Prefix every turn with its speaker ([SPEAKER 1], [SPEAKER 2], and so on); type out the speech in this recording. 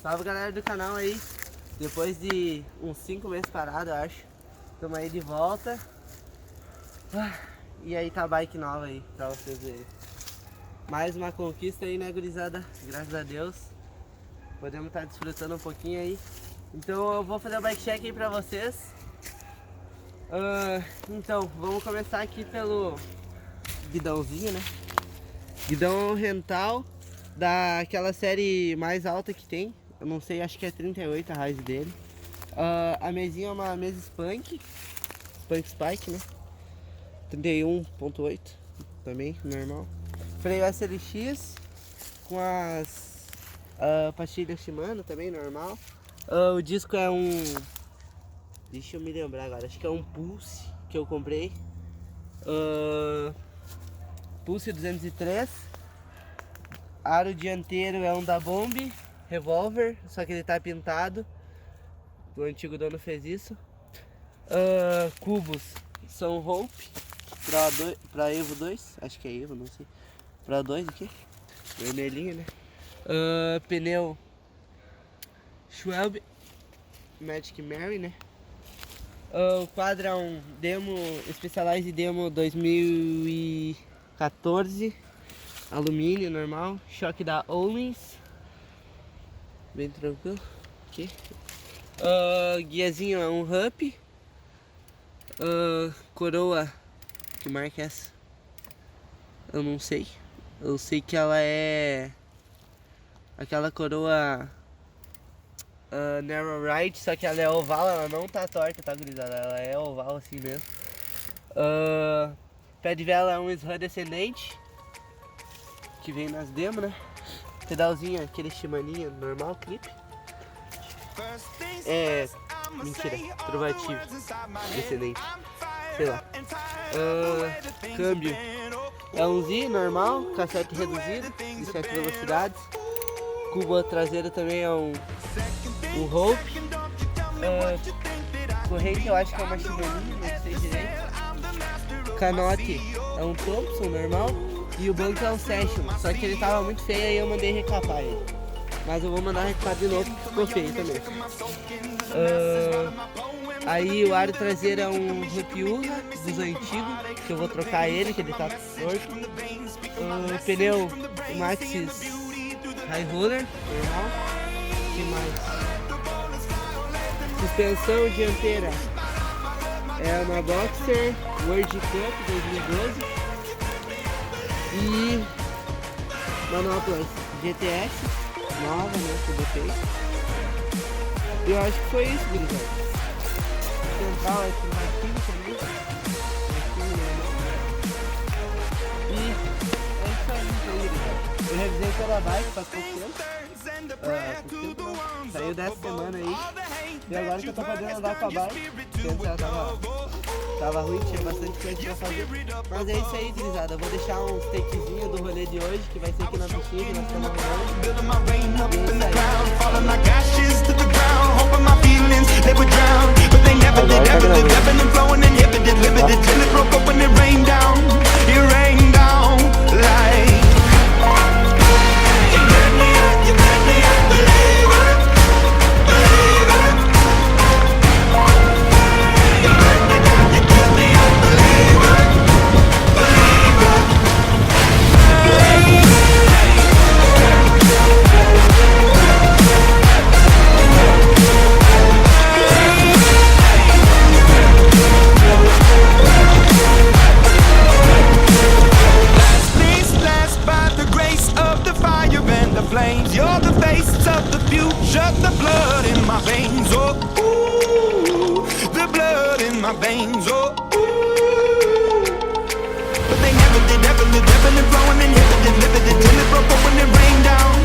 [SPEAKER 1] Salve galera do canal aí, depois de uns 5 meses parado, eu acho. Estamos aí de volta. E aí tá a bike nova aí, pra vocês verem. Mais uma conquista aí, né gurizada? Graças a Deus. Podemos estar desfrutando um pouquinho aí. Então eu vou fazer o bike check aí pra vocês. Então, vamos começar aqui pelo guidãozinho, né? Guidão rental daquela série mais alta que tem. Eu não sei, acho que é 38 a raiz dele. A mesinha é uma mesa Spank Spike, né? 31.8 também, normal. Freio SLX com as pastilhas Shimano também, normal. O disco é um... Deixa eu me lembrar agora, acho que é um Pulse que eu comprei. Pulse 203. Aro dianteiro é um da Bomb Revolver, só que ele tá pintado. O antigo dono fez isso. Cubos são Hope pra Evo 2, acho que é Evo, não sei. Pra 2 aqui, vermelhinho, né? Pneu Schwalbe Magic Mary, né? O quadro é um Demo Specialized Demo 2014, alumínio normal, choque da Owens, bem tranquilo. Aqui. Guiazinho é um Hup. Coroa, que marca é essa? Eu não sei. Eu sei que ela é aquela coroa Narrow Ride, só que ela é oval, ela não tá torta, tá gurizada? Ela é oval assim mesmo. Pé de vela é um SRAM descendente, que vem nas demos, né? Pedalzinho, aquele Shimaninha normal, clipe. Mentira, trovativo, descendente, sei lá. Câmbio é um Z normal, cassete reduzido, de 7 velocidades. Cuba traseira também é um Hope. Corrente eu acho que é uma Shimano, não sei direito. Canote é um Thompson normal. E o banco é um Session, só que ele tava muito feio e eu mandei recapar ele. Mas eu vou mandar recapar de novo, porque ficou feio também. Aí o aro traseiro é um Rupiura dos antigos, que eu vou trocar ele, que ele tá torto. Pneu Maxxis High Roller, normal. O que mais? Suspensão dianteira é uma Boxer World Cup 2012. E manoplas GTS nova, né, tudo feito. E eu acho que foi isso, gurizada. Central é com marquinho também. E é isso aí, gurizada. Eu revisei toda a bike faz pouco tempo. Saiu dessa semana aí. E agora que eu tô podendo andar com a bike, porque antes ela tava ruim, tinha bastante coisa pra fazer. Mas é isso aí, gurizada. Eu vou deixar uns takezinhos do rolê de hoje, que vai ser aqui na piscina, que nós estamos rolando.
[SPEAKER 2] You're the face of the future, the blood in my veins, oh ooh, the blood in my veins, oh ooh. But they never did, ever lived, flowing, inhibited, limited, till it broke up when it rained down.